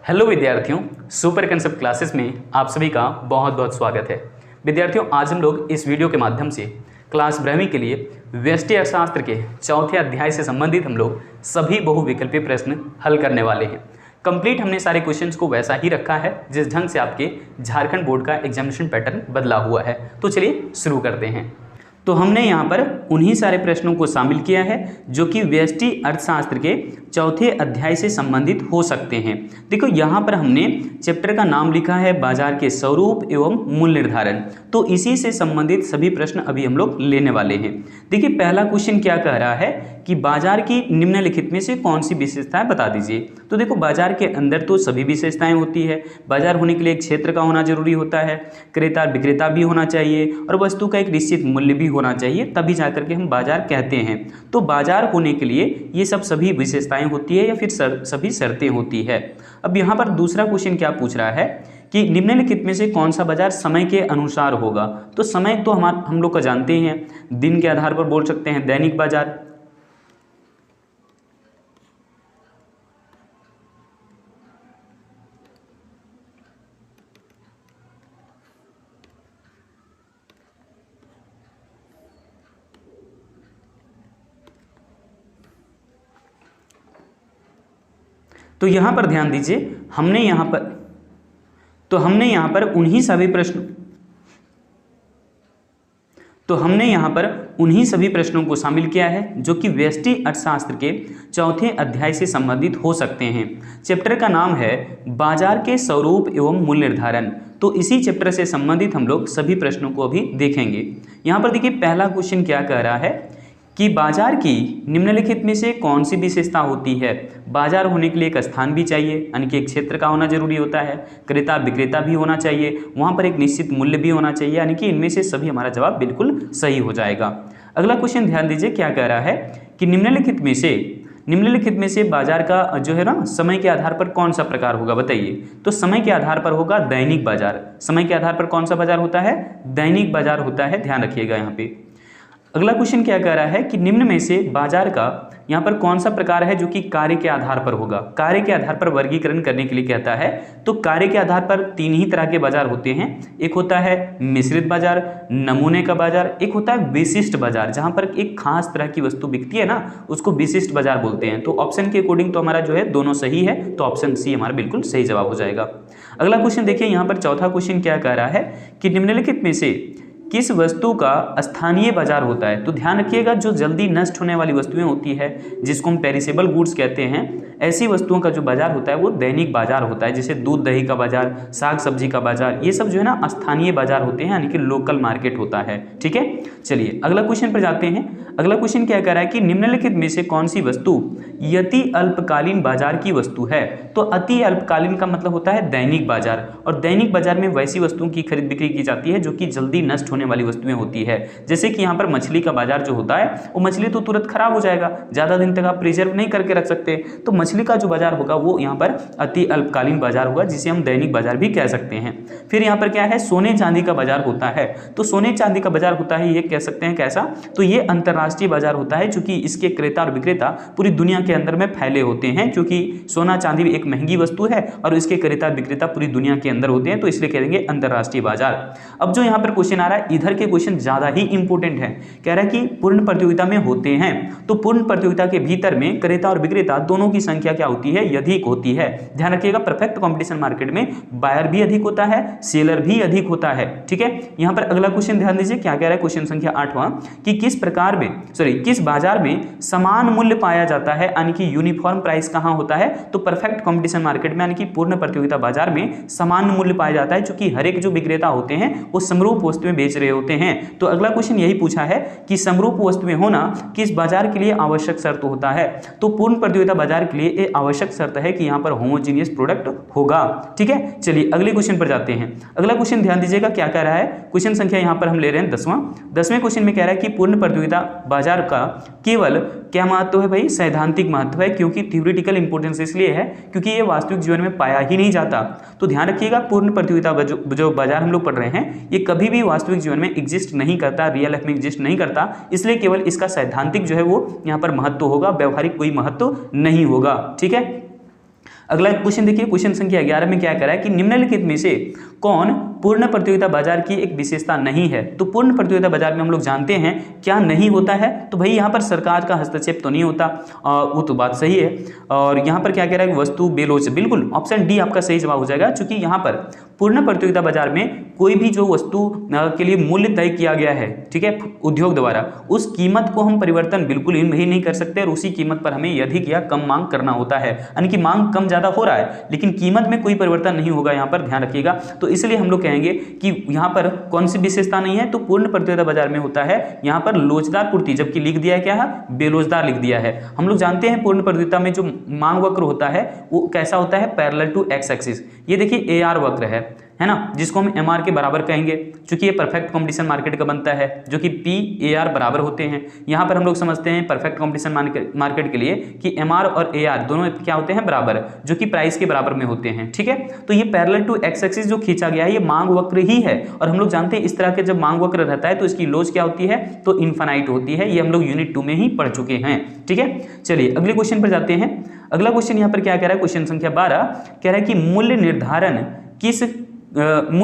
Hello विद्यार्थियों, super concept classes में आप सभी का बहुत बहुत स्वागत है। विद्यार्थियों, आज हम लोग इस वीडियो के माध्यम से क्लास 12वीं के लिए व्यष्टि अर्थशास्त्र के चौथे अध्याय से संबंधित हम लोग सभी बहुविकल्पीय प्रश्न हल करने वाले हैं। कंप्लीट हमने सारे क्वेश्चंस को वैसा ही रखा है जिस ढंग से आपके झारखंड बोर्ड का एग्जामिनेशन पैटर्न बदला हुआ है। तो चलिए शुरू करते हैं। तो हमने यहाँ पर उन्हीं सारे प्रश्नों को शामिल किया है जो कि व्यष्टि अर्थशास्त्र के चौथे अध्याय से संबंधित हो सकते हैं। देखो, यहाँ पर हमने चैप्टर का नाम लिखा है बाजार के स्वरूप एवं मूल्य निर्धारण। तो इसी से संबंधित सभी प्रश्न अभी हम लोग लेने वाले हैं। देखिए, पहला क्वेश्चन क्या कह रहा है कि बाजार की निम्नलिखित में से कौन सी विशेषताएं बता दीजिए। तो देखो, बाजार के अंदर तो सभी विशेषताएं होती है। बाजार होने के लिए एक क्षेत्र का होना जरूरी होता है, क्रेता विक्रेता भी होना चाहिए और वस्तु का एक निश्चित मूल्य भी होना चाहिए, तभी जाकर के हम बाजार कहते हैं। तो बाजार होने के लिए ये सब सभी विशेषताएं होती है या फिर सभी शर्तें होती है। अब यहाँ पर दूसरा क्वेश्चन क्या पूछ रहा है कि निम्नलिखित में से कौन सा बाजार समय के अनुसार होगा। तो समय तो हम लोग का जानते हैं, दिन के आधार पर बोल सकते हैं दैनिक बाजार। तो यहाँ पर ध्यान दीजिए, हमने यहाँ पर उन्हीं सभी प्रश्नों को शामिल किया है जो कि व्यष्टि अर्थशास्त्र के चौथे अध्याय से संबंधित हो सकते हैं। चैप्टर का नाम है बाजार के स्वरूप एवं मूल्य निर्धारण। तो इसी चैप्टर से संबंधित हम लोग सभी प्रश्नों को अभी देखेंगे। यहाँ पर देखिए, पहला क्वेश्चन क्या कह रहा है कि बाजार की निम्नलिखित में से कौन सी विशेषता होती है। बाजार होने के लिए एक स्थान भी चाहिए, यानी कि एक क्षेत्र का होना जरूरी होता है, क्रेता विक्रेता भी होना चाहिए, वहाँ पर एक निश्चित मूल्य भी होना चाहिए, यानी कि इनमें से सभी हमारा जवाब बिल्कुल सही हो जाएगा। अगला क्वेश्चन ध्यान दीजिए, क्या कह रहा है कि निम्नलिखित में से बाजार का जो है ना समय के आधार पर कौन सा प्रकार होगा, बताइए। तो समय के आधार पर होगा दैनिक बाजार। समय के आधार पर कौन सा बाजार होता है? दैनिक बाजार होता है, ध्यान रखिएगा यहाँ पे। अगला क्वेश्चन क्या कह रहा है कि निम्न में से बाजार का यहाँ पर कौन सा प्रकार है जो कि कार्य के आधार पर होगा। कार्य के आधार पर वर्गीकरण करने के लिए कहता है। तो कार्य के आधार पर तीन ही तरह के बाजार होते हैं। एक होता है मिश्रित बाजार, नमूने का बाजार, एक होता है विशिष्ट बाजार, जहाँ पर एक खास तरह की वस्तु बिकती है ना, उसको विशिष्ट बाजार बोलते हैं। तो ऑप्शन के अकॉर्डिंग तो हमारा जो है दोनों सही है, तो ऑप्शन सी हमारा बिल्कुल सही जवाब हो जाएगा। अगला क्वेश्चन देखिए, यहाँ पर चौथा क्वेश्चन क्या कह रहा है कि निम्नलिखित में से किस वस्तु का स्थानीय बाजार होता है। तो ध्यान रखिएगा, जो जल्दी नष्ट होने वाली वस्तुएं होती है जिसको हम पेरिसेबल गुड्स कहते हैं, ऐसी वस्तुओं का जो बाजार होता है वो दैनिक बाजार होता है। जैसे दूध दही का बाजार, साग सब्जी का बाजार, ये सब जो है ना स्थानीय बाजार होते हैं, यानी कि लोकल मार्केट होता है। ठीक है, चलिए अगला क्वेश्चन पर जाते हैं। अगला क्वेश्चन क्या कह रहा है कि निम्नलिखित में से कौन सी वस्तु अति अल्पकालीन बाजार की वस्तु है। तो अति अल्पकालीन का मतलब होता है दैनिक बाजार, और दैनिक बाजार में वैसी वस्तुओं की खरीद बिक्री की जाती है जो कि जल्दी नष्ट होने वाली वस्तुएं होती है। जैसे कि यहाँ पर मछली का बाजार जो होता है, वो मछली तो तुरंत खराब हो जाएगा, ज्यादा दिन तक आप प्रिजर्व नहीं करके रख सकते। तो मछली का जो बाजार होगा वो यहाँ पर अति अल्पकालीन बाजार होगा, जिसे हम दैनिक बाजार भी कह सकते हैं। फिर यहाँ पर क्या है, सोने चांदी का बाजार होता है। तो सोने चांदी का बाजार होता है, ये कह सकते हैं कैसा, तो ये अंतरराष्ट्रीय बाजार होता है, क्योंकि इसके क्रेता और विक्रेता पूरी दुनिया के अंदर में फैले होते हैं। क्योंकि सोना चांदी एक महंगी वस्तु है और इसके क्रेता विक्रेता पूरी दुनिया के अंदर होते हैं, तो इसलिए कह देंगे अंतरराष्ट्रीय बाजार। अब जो यहाँ पर क्वेश्चन आ रहा है, इधर के क्वेश्चन ज्यादा ही इंपॉर्टेंट है। कह रहा है कि पूर्ण प्रतियोगिता में होते हैं, तो पूर्ण प्रतियोगिता के भीतर में क्रेता और विक्रेता दोनों की संख्या क्या होती है, अधिक होती है। ध्यान रखिएगा, परफेक्ट कंपटीशन मार्केट में बायर भी अधिक होता है, सेलर भी अधिक होता है। ठीक है, यहां पर अगला क्वेश्चन ध्यान दीजिए, क्या कह रहा है क्वेश्चन संख्या 8वां कि किस बाजार में समान मूल्य पाया जाता है, यानी कि यूनिफॉर्म प्राइस कहां होता है। तो परफेक्ट कंपटीशन मार्केट में, यानी कि पूर्ण प्रतियोगिता बाजार में समान मूल्य पाया जाता है, क्योंकि हर एक जो विक्रेता होते हैं वो समरूप वस्तुएं बेच रहे होते हैं। तो अगला क्वेश्चन यही पूछा है कि समरूप वस्तुएं होना किस बाजार के लिए आवश्यक शर्त होता है। तो पूर्ण प्रतियोगिता बाजार के लिए ये आवश्यक शर्त है कि यहां पर होमोजीनियस प्रोडक्ट होगा। ठीक है, चलिए अगले क्वेश्चन पर जाते हैं। अगला क्वेश्चन ध्यान दीजिएगा, क्या कह रहा है, क्वेश्चन संख्या यहां पर हम ले रहे हैं 10वें क्वेश्चन में कह रहा है कि पूर्ण प्रतियोगिता बाजार का केवल क्या महत्व है भाई, सैद्धांतिक महत्व है। क्योंकि थ्योरेटिकल इंपोर्टेंस इसलिए है क्योंकि ये वास्तविक जीवन में पाया ही नहीं जाता। तो ध्यान रखिएगा, पूर्ण प्रतियोगिता जो बाजार हम लोग पढ़ रहे हैं, ये कभी भी वास्तविक जीवन में एग्जिस्ट नहीं करता, रियल लाइफ में एग्जिस्ट नहीं करता। इसलिए केवल इसका सैद्धांतिक जो है वो यहाँ पर महत्व होगा, व्यवहारिक कोई महत्व नहीं होगा। ठीक है, अगला क्वेश्चन देखिए, क्वेश्चन संख्या 11 में क्या करा है कि निम्नलिखित में से कौन पूर्ण प्रतियोगिता बाजार की एक विशेषता नहीं है। तो पूर्ण प्रतियोगिता बाजार में हम लोग जानते हैं क्या नहीं होता है, तो भाई यहाँ पर सरकार का हस्तक्षेप तो नहीं होता, वो तो बात सही है। और यहाँ पर क्या कह रहा है, वस्तु बेलोच, बिल्कुल ऑप्शन डी आपका सही जवाब हो जाएगा, क्योंकि यहाँ पर पूर्ण प्रतियोगिता बाजार में कोई भी जो वस्तु के लिए मूल्य तय किया गया है, ठीक है, उद्योग द्वारा, उस कीमत को हम परिवर्तन बिल्कुल ही नहीं कर सकते और उसी कीमत पर हमें अधिक या कम मांग करना होता है, यानी कि मांग कम ज्यादा हो रहा है लेकिन कीमत में कोई परिवर्तन नहीं होगा, यहाँ पर ध्यान रखिएगा। तो इसलिए हम लोग कहेंगे कि यहाँ पर कौन सी विशेषता नहीं है, तो पूर्ण प्रतियोगिता बाजार में होता है यहाँ पर लोचदार पूर्ति, जबकि लिख दिया है क्या है, बेलोचदार लिख दिया है। हम लोग जानते हैं पूर्ण प्रतियोगिता में जो मांग वक्र होता है वो कैसा होता है, पैरेलल टू एक्स एक्सिस। ये देखिए AR वक्र है ना, जिसको हम MR के बराबर कहेंगे, क्योंकि ये परफेक्ट कंपटीशन मार्केट का बनता है जो कि PAR बराबर होते हैं। यहाँ पर हम लोग समझते हैं परफेक्ट कंपटीशन मार्केट के लिए कि MR और AR दोनों क्या होते हैं, बराबर, जो कि प्राइस के बराबर में होते हैं, ठीक है। तो ये पैरेलल टू एक्स एक्सिस जो खींचा गया है ये मांग वक्र ही है, और हम लोग जानते हैं इस तरह के जब मांग वक्र रहता है तो इसकी लोच क्या होती है, तो इनफाइनाइट होती है। ये हम लोग यूनिट 2 में ही पढ़ चुके हैं, ठीक है। चलिए अगले क्वेश्चन पर जाते हैं। अगला क्वेश्चन यहाँ पर क्या कह रहा है, क्वेश्चन संख्या 12 कह रहा है कि मूल्य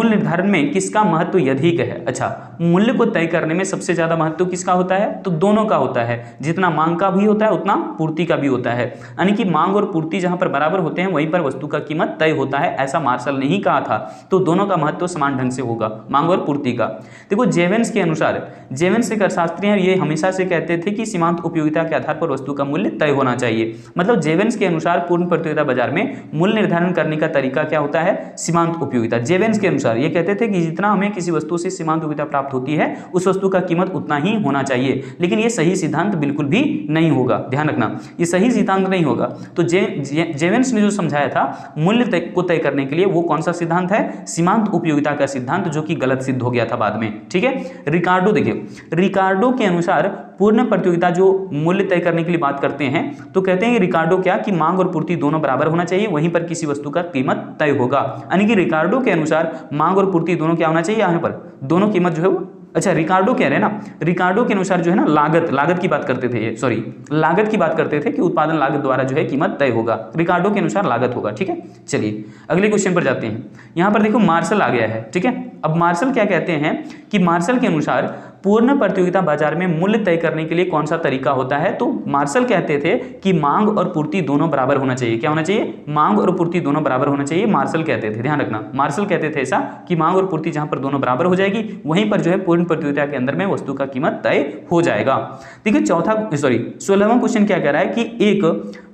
निर्धारण में किसका महत्व अधिक है। अच्छा, मूल्य को तय करने में सबसे ज्यादा महत्व किसका होता है, तो दोनों का होता है, जितना मांग का भी होता है उतना पूर्ति का भी होता है, यानी कि मांग और पूर्ति जहां पर बराबर होते हैं वहीं पर वस्तु का कीमत तय होता है, ऐसा मार्शल ने ही कहा था। तो दोनों का महत्व समान ढंग से होगा, मांग और पूर्ति का। देखो जेवेंस के अनुसार, जेवेंस एक अर्थशास्त्री हैं, ये हमेशा से कहते थे कि सीमांत उपयोगिता के आधार पर वस्तु का मूल्य तय होना चाहिए। मतलब जेवेंस के अनुसार पूर्ण प्रतियोगिता बाजार में मूल्य निर्धारण करने का तरीका क्या होता है, सीमांत उपयोगिता। जेवेंस के अनुसार ये कहते थे कि जितना हमें किसी वस्तु से सीमांत उपयोगिता प्राप्त होती है उस वस्तु का कीमत उतना ही होना चाहिए, लेकिन ये सही सिद्धांत बिल्कुल भी नहीं होगा, ध्यान रखना, ये सही सिद्धांत नहीं होगा। तो जेवेंस ने जो समझाया था मूल्य को तय करने के लिए वो कौन सा सिद्धांत है, सीमांत उपयोगिता का सिद्धांत, जो कि गलत सिद्ध हो गया था बाद में, ठीक है। रिकार्डो, देखिए रिकार्डो के अनुसार पूर्ण प्रतियोगिता जो मूल्य तय करने के लिए बात करते हैं तो कहते हैं रिकार्डो क्या कि मांग और पूर्ति दोनों बराबर होना चाहिए, वहीं पर किसी वस्तु का कीमत तय होगा। यानी कि रिकार्डो के अनुसार मांग और पूर्ति दोनों क्या होना चाहिए, यहाँ पर दोनों कीमत जो है वो, अच्छा रिकार्डो कह रहे हैं ना, रिकार्डो के अनुसार जो है ना लागत की बात करते थे, ये सॉरी लागत की बात करते थे कि उत्पादन लागत द्वारा जो है कीमत तय होगा, रिकार्डो के अनुसार लागत होगा, ठीक है। चलिए अगले क्वेश्चन पर जाते हैं। यहाँ पर देखो मार्शल आ गया है, ठीक है। अब मार्शल क्या कहते हैं कि मार्शल के अनुसार पूर्ण प्रतियोगिता बाजार में मूल्य तय करने के लिए कौन सा तरीका होता है, तो मार्शल कहते थे कि मांग और पूर्ति दोनों बराबर होना चाहिए। क्या होना चाहिए, मांग और पूर्ति दोनों बराबर होना चाहिए, मार्शल कहते थे, ध्यान रखना, मार्शल कहते थे ऐसा कि मांग और पूर्ति जहां पर दोनों बराबर हो जाएगी वहीं पर जो है पूर्ण प्रतियोगिता के अंदर में वस्तु का कीमत तय हो जाएगा। देखिए 16वां क्वेश्चन क्या कह रहा है कि एक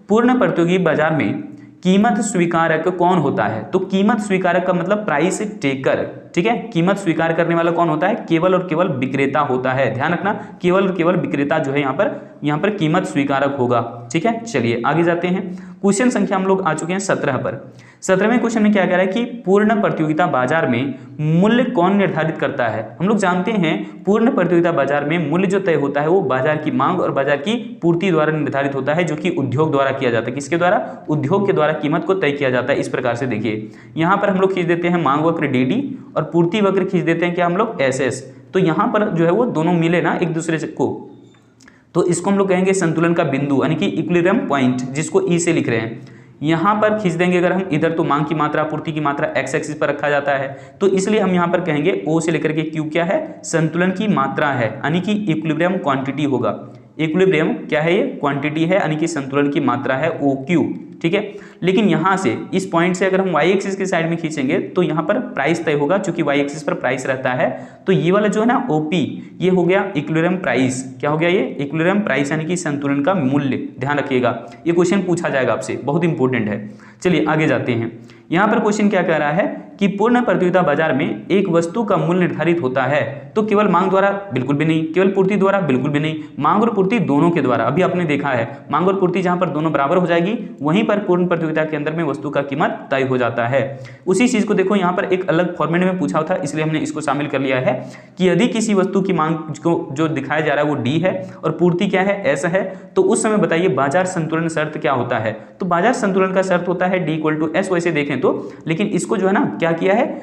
पूर्ण प्रतियोगी बाजार में कीमत स्वीकारक कौन होता है, तो कीमत स्वीकारक का मतलब प्राइस टेकर, ठीक है। कीमत स्वीकार करने वाला कौन होता है, केवल और केवल विक्रेता होता है, ध्यान रखना, केवल और केवल विक्रेता जो है यहाँ पर कीमत स्वीकारक होगा, ठीक है। चलिए आगे जाते हैं। क्वेश्चन संख्या हम लोग आ चुके हैं 17 पर। 17वें क्वेश्चन में क्या कह रहा है कि पूर्ण प्रतियोगिता बाजार में मूल्य कौन निर्धारित करता है। हम लोग जानते हैं पूर्ण प्रतियोगिता बाजार में मूल्य जो तय होता है वो बाजार की मांग और बाजार की पूर्ति द्वारा निर्धारित होता है, जो कि उद्योग द्वारा किया जाता है। किसके द्वारा, उद्योग के द्वारा कीमत को तय किया जाता है। इस प्रकार से देखिए यहाँ पर हम लोग खींच देते हैं मांग वक्र DD और पूर्ति वक्र खींच देते हैं क्या हम लोग SS। तो यहाँ पर जो है वो दोनों मिले ना एक दूसरे को, तो इसको हम लोग कहेंगे संतुलन का बिंदु, यानी कि इक्विलिब्रियम पॉइंट, जिसको E से लिख रहे हैं। यहाँ पर खींच देंगे अगर हम, इधर तो मांग की मात्रा पूर्ति की मात्रा एक्स एक्सिस पर रखा जाता है, तो इसलिए हम यहाँ पर कहेंगे O से लेकर के Q क्या है, संतुलन की मात्रा है, यानी कि इक्विलिब्रियम क्वांटिटी होगा। इक्विलिब्रियम क्या है, ये क्वांटिटी है, यानी कि संतुलन की मात्रा है OQ, ठीक है। लेकिन यहाँ से इस पॉइंट से अगर हम y एक्सिस की साइड में खींचेंगे तो यहाँ पर प्राइस तय होगा, क्योंकि y एक्सिस पर प्राइस रहता है। तो ये वाला जो है ना OP, ये हो गया इक्विलिब्रियम प्राइस। क्या हो गया ये, इक्विलिब्रियम प्राइस, यानी कि संतुलन का मूल्य, ध्यान रखिएगा, ये क्वेश्चन पूछा जाएगा आपसे, बहुत इंपॉर्टेंट है। चलिए आगे जाते हैं। यहाँ पर क्वेश्चन क्या कह रहा है कि पूर्ण प्रतियोगिता बाजार में एक वस्तु का मूल्य निर्धारित होता है, तो केवल मांग द्वारा बिल्कुल भी नहीं, केवल पूर्ति द्वारा बिल्कुल भी नहीं, मांग और पूर्ति दोनों के द्वारा। अभी आपने देखा है मांग और पूर्ति जहां पर दोनों बराबर हो जाएगी वहीं पर पूर्ण प्रतियोगिता के अंदर में वस्तु का कीमत तय हो जाता है। उसी चीज को देखो यहाँ पर एक अलग फॉर्मेट में पूछा था, इसलिए हमने इसको शामिल कर लिया है कि यदि किसी वस्तु की मांग को जो दिखाया जा रहा है वो D है और पूर्ति क्या है, S है, तो उस समय बताइए बाजार संतुलन शर्त क्या होता है। तो बाजार संतुलन का शर्त होता है D = S, वैसे देखें तो, लेकिन इसको जो है ना क्या किया है,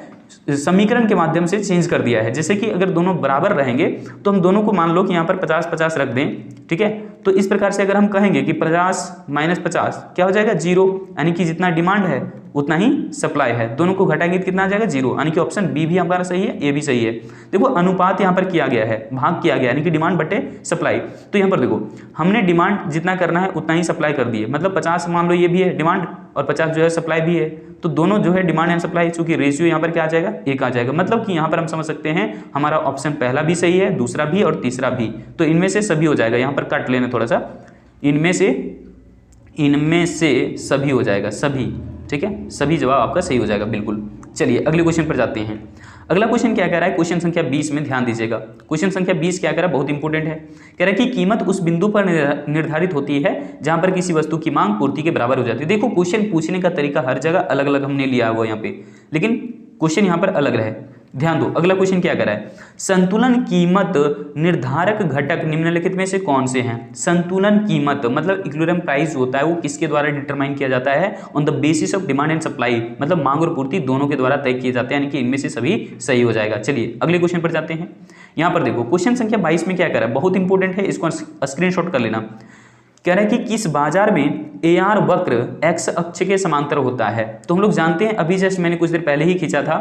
समीकरण के माध्यम से चेंज कर दिया है। जैसे कि अगर दोनों बराबर रहेंगे तो हम दोनों को मान लो कि यहाँ पर 50-50 रख दें, ठीक है, तो इस प्रकार से अगर हम कहेंगे कि 50 माइनस 50 क्या हो जाएगा 0, यानी कि जितना डिमांड है उतना ही सप्लाई है। दोनों को घटाएंगे तो कितना आ जाएगा 0, यानी कि ऑप्शन बी भी हमारा सही है, ए भी सही है। देखो अनुपात यहाँ पर किया गया है, भाग किया गया, यानी कि डिमांड बटे सप्लाई। तो यहाँ पर देखो हमने डिमांड जितना करना है उतना ही सप्लाई कर दी है, मतलब 50 मान लो ये भी है डिमांड और 50 जो है सप्लाई भी है, तो दोनों जो है डिमांड एंड सप्लाई, चूंकि रेशियो यहाँ पर क्या आ जाएगा 1 आ जाएगा। मतलब कि यहाँ पर हम समझ सकते हैं हमारा ऑप्शन पहला भी सही है, दूसरा भी और तीसरा भी, तो इनमें से सभी हो जाएगा। यहाँ पर कट लेना थोड़ा सा, इनमें से सभी हो जाएगा, सभी, ठीक है, सभी जवाब आपका सही हो जाएगा बिल्कुल। चलिए अगले क्वेश्चन पर जाते हैं। अगला क्वेश्चन क्या कह रहा है, क्वेश्चन संख्या 20 में ध्यान दीजिएगा। क्वेश्चन संख्या 20 क्या कह रहा है, बहुत इंपॉर्टेंट है। कह रहा है कि कीमत उस बिंदु पर निर्धारित होती है जहां पर किसी वस्तु की मांग पूर्ति के बराबर हो जाती है। देखो क्वेश्चन पूछने का तरीका हर जगह अलग अलग हमने लिया हुआ यहाँ पे, लेकिन क्वेश्चन यहाँ पर अलग रहे, ध्यान दो। अगला क्वेश्चन क्या कर रहा है, संतुलन कीमत निर्धारक घटक निम्नलिखित में से कौन से हैं। संतुलन कीमत मतलब इक्विलिब्रियम प्राइस होता है वो किसके द्वारा डिटरमाइन किया जाता है, on the basis of demand and supply, मतलब मांग और पूर्ति दोनों के द्वारा तय किए जाते हैं, यानी कि इनमें से सभी सही हो जाएगा। चलिए अगले क्वेश्चन पर जाते हैं। यहाँ पर देखो क्वेश्चन संख्या 22 में क्या कर रहा है, बहुत इंपॉर्टेंट है, इसको स्क्रीनशॉट कर लेना। कह रहा है कि किस बाजार में AR वक्र एक्स अक्ष के समांतर होता है। तो हम लोग जानते हैं, अभी जस्ट मैंने कुछ देर पहले ही खींचा था,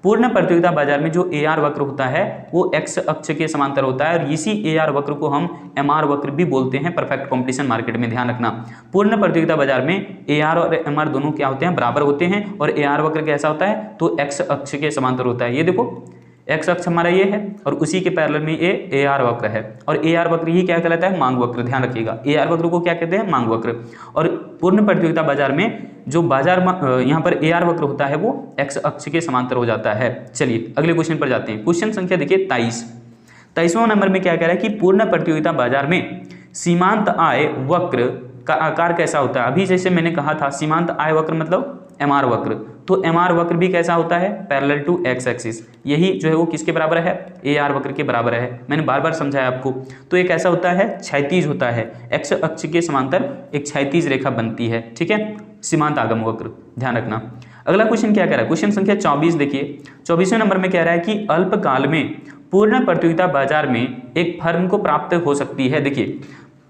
पूर्ण प्रतियोगिता बाजार में जो AR वक्र होता है वो एक्स अक्ष के समांतर होता है, और इसी AR वक्र को हम MR वक्र भी बोलते हैं परफेक्ट कंपटीशन मार्केट में। ध्यान रखना, पूर्ण प्रतियोगिता बाजार में AR और MR दोनों क्या होते हैं, बराबर होते हैं, और AR वक्र कैसा होता है, तो एक्स अक्ष के समांतर होता है। ये देखो एक्स अक्ष हमारा ये है और उसी के पैरेलल में ये AR वक्र है, और AR वक्र ही क्या कहलाता है, मांग वक्र। ध्यान रखिएगा, AR वक्र को क्या कहते हैं, मांग वक्र। और पूर्ण प्रतियोगिता बाजार में जो बाजार यहाँ पर AR वक्र होता है वो एक्स अक्ष के समांतर हो जाता है। चलिए अगले क्वेश्चन पर जाते हैं। क्वेश्चन संख्या देखिए 23वां नंबर में क्या कह रहा है कि पूर्ण प्रतियोगिता बाजार में सीमांत आय वक्र का आकार कैसा होता है। अभी जैसे मैंने कहा था सीमांत आय वक्र मतलब MR वक्र, तो MR वक्र भी कैसा होता है, पैरेलल टू एक्स एक्सिस। यही जो है वो किसके बराबर है, AR वक्र के बराबर है। मैंने बार बार समझाया आपको। तो ये कैसा होता है, क्षैतिज होता है, एक्स अक्ष के समांतर एक क्षैतिज रेखा बनती है, ठीक है, सीमांत आगम वक्र, ध्यान रखना। अगला क्वेश्चन क्या कह रहा है, क्वेश्चन संख्या 24 देखिए। 24वें नंबर में कह रहा है कि अल्पकाल में पूर्ण प्रतियोगिता बाजार में एक फर्म को प्राप्त हो सकती है। देखिए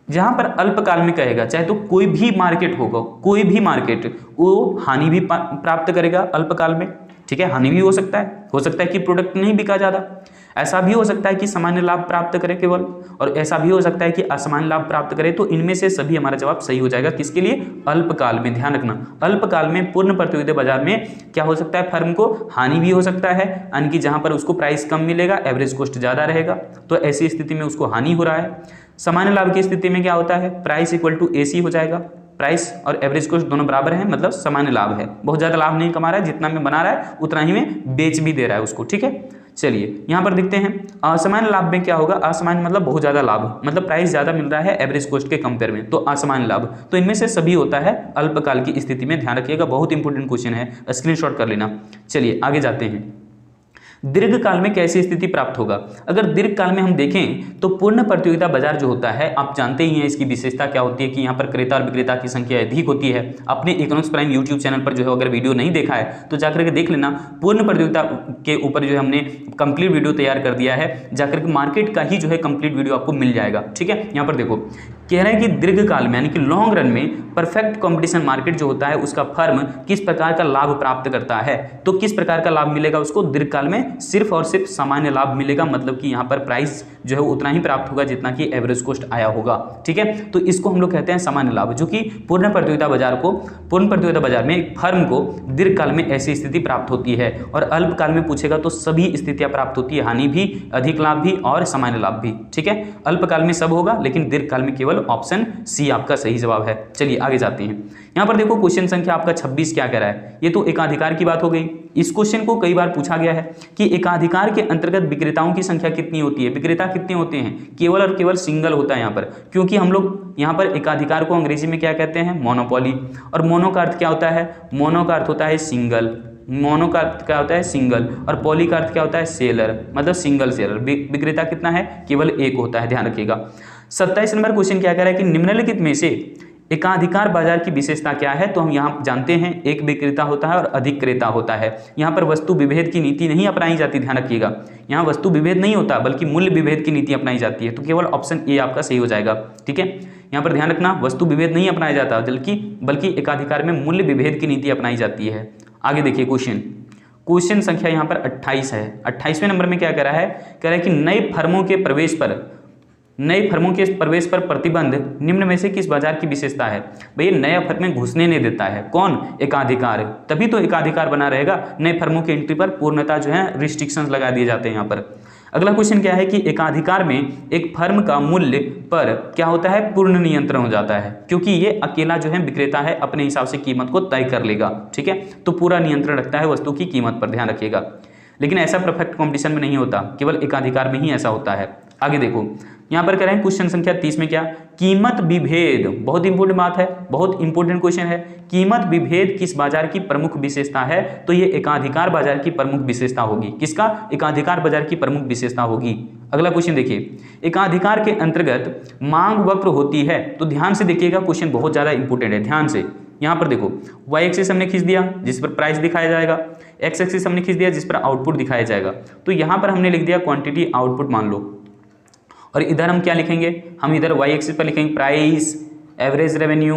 जहां पर अल्पकाल में कहेगा, चाहे तो कोई भी मार्केट होगा, कोई भी मार्केट, वो हानि भी प्राप्त करेगा अल्पकाल में, ठीक है, हानि भी हो सकता है कि प्रोडक्ट नहीं बिका ज़्यादा, ऐसा भी हो सकता है कि सामान्य लाभ प्राप्त करे केवल, और ऐसा भी हो सकता है कि असामान्य लाभ प्राप्त करे। तो इनमें से सभी हमारा जवाब सही हो जाएगा, किसके लिए, अल्पकाल में। ध्यान रखना, अल्पकाल में पूर्ण प्रतियोगिता बाजार में क्या हो सकता है, फर्म को हानि भी हो सकता है, यानी कि जहां पर उसको प्राइस कम मिलेगा, एवरेज कॉस्ट ज़्यादा रहेगा, तो ऐसी स्थिति में उसको हानि हो रहा है। सामान्य लाभ की स्थिति में क्या होता है, प्राइस इक्वल टू AC हो जाएगा, प्राइस और एवरेज कॉस्ट दोनों बराबर हैं, मतलब सामान्य लाभ है, बहुत ज़्यादा लाभ नहीं कमा रहा है, जितना में बना रहा है उतना ही में बेच भी दे रहा है उसको, ठीक है। चलिए यहाँ पर देखते हैं असामान्य लाभ में क्या होगा, असामान्य मतलब बहुत ज़्यादा लाभ, मतलब प्राइस ज़्यादा मिल रहा है एवरेज कॉस्ट के कंपेयर में, तो असामान्य लाभ। तो इनमें से सभी होता है अल्पकाल की स्थिति में, ध्यान रखिएगा, बहुत इंपॉर्टेंट क्वेश्चन है, स्क्रीनशॉट कर लेना। चलिए आगे जाते हैं। दीर्घकाल में कैसी स्थिति प्राप्त होगा। अगर दीर्घकाल में हम देखें तो पूर्ण प्रतियोगिता बाजार जो होता है, आप जानते ही हैं इसकी विशेषता क्या होती है कि यहाँ पर क्रेता और विक्रेता की संख्या अधिक होती है। अपने इकोनॉमिक्स प्राइम यूट्यूब चैनल पर जो है अगर वीडियो नहीं देखा है तो जाकर के देख लेना। पूर्ण प्रतियोगिता के ऊपर जो है हमने कंप्लीट वीडियो तैयार कर दिया है, जाकर के मार्केट का ही जो है कंप्लीट वीडियो आपको मिल जाएगा, ठीक है। यहाँ पर देखो कह रहे हैं कि दीर्घकाल में यानी कि लॉन्ग रन में परफेक्ट कंपटीशन मार्केट जो होता है उसका फर्म किस प्रकार का लाभ प्राप्त करता है। तो किस प्रकार का लाभ मिलेगा उसको, दीर्घकाल में सिर्फ और सिर्फ सामान्य लाभ मिलेगा, मतलब कि यहाँ पर प्राइस जो है उतना ही प्राप्त होगा जितना कि एवरेज कॉस्ट आया होगा, ठीक है। तो इसको हम लोग कहते हैं सामान्य लाभ, जो कि पूर्ण प्रतियोगिता बाजार में एक फर्म को दीर्घकाल में ऐसी स्थिति प्राप्त होती है। और अल्पकाल में पूछेगा तो सभी स्थितियां प्राप्त होती है, हानि भी, अधिक लाभ भी और सामान्य लाभ भी, ठीक है। अल्पकाल में सब होगा लेकिन दीर्घकाल में केवल ऑप्शन सी आपका सही जवाब है। चलिए आगे जाते हैं। यहाँ पर देखो क्वेश्चन संख्या आपका 26 क्या कह रहा है, ये तो एकाधिकार की बात हो गई। इस क्वेश्चन को कई बार पूछा गया है कि एकाधिकार के अंतर्गत विक्रेताओं की संख्या कितनी होती है। विक्रेता कितने होते हैं, केवल और केवल सिंगल होता है यहाँ पर, क्योंकि हम लोग यहाँ पर एकाधिकार को अंग्रेजी में क्या कहते हैं, मोनोपोली। और मोनो का अर्थ क्या होता है, मोनो का अर्थ होता है सिंगल, मोनो का अर्थ क्या होता है सिंगल, और पॉली का अर्थ क्या होता है सेलर, मतलब सिंगल सेलर। विक्रेता कितना है, केवल एक होता है, ध्यान रखिएगा। 27 नंबर क्वेश्चन क्या कह रहा है कि निम्नलिखित में से एकाधिकार बाजार की विशेषता क्या है। तो हम यहाँ जानते हैं एक विक्रेता होता है और अधिक क्रेता होता है। यहाँ पर वस्तु विभेद की नीति नहीं अपनाई जाती, ध्यान रखिएगा, यहाँ वस्तु विभेद नहीं होता बल्कि मूल्य विभेद की नीति अपनाई जाती है। तो केवल ऑप्शन ए आपका सही हो जाएगा, ठीक है। यहाँ पर ध्यान रखना, वस्तु विभेद नहीं अपनाया जाता बल्कि एकाधिकार में मूल्य विभेद की नीति अपनाई जाती है। आगे देखिए क्वेश्चन संख्या यहाँ पर 28 है। 28वें नंबर में क्या कह रहा है, कह रहा है कि नए फर्मों के प्रवेश पर प्रतिबंध निम्न में से किस बाजार की विशेषता है। भैया नया फर्म में घुसने नहीं देता है कौन, एकाधिकार, तभी तो एकाधिकार बना रहेगा। नए फर्मों की एंट्री पर पूर्णतः जो है रिस्ट्रिक्शंस लगा दिए जाते हैं यहाँ पर। अगला क्वेश्चन क्या है कि एकाधिकार में एक फर्म का मूल्य पर क्या होता है, पूर्ण नियंत्रण हो जाता है, क्योंकि ये अकेला जो है विक्रेता है, अपने हिसाब से कीमत को तय कर लेगा। ठीक है, तो पूरा नियंत्रण रखता है वस्तु की कीमत पर, ध्यान रखिएगा। लेकिन ऐसा परफेक्ट कंपटीशन में नहीं होता, केवल एकाधिकार में ही ऐसा होता है। आगे देखो यहाँ पर कह रहे हैं क्वेश्चन संख्या 30 में क्या, कीमत विभेद, बहुत इंपॉर्टेंट बात है, बहुत इंपॉर्टेंट क्वेश्चन है। कीमत विभेद किस बाजार की प्रमुख विशेषता है, तो ये एकाधिकार बाजार की प्रमुख विशेषता होगी। किसका, एकाधिकार बाजार की प्रमुख विशेषता होगी। अगला क्वेश्चन देखिए, एकाधिकार के अंतर्गत मांग वक्र होती है, तो ध्यान से देखिएगा, क्वेश्चन बहुत ज्यादा इंपॉर्टेंट है, ध्यान से। यहाँ पर देखो वाई एक्सिस हमने खींच दिया जिस पर प्राइस दिखाया जाएगा, एक्स एक्सिस हमने खींच दिया जिस पर आउटपुट दिखाया जाएगा। तो यहाँ पर हमने लिख दिया क्वांटिटी आउटपुट मान लो, और इधर हम क्या लिखेंगे, हम इधर वाई एक्सिस पर लिखेंगे price, average revenue,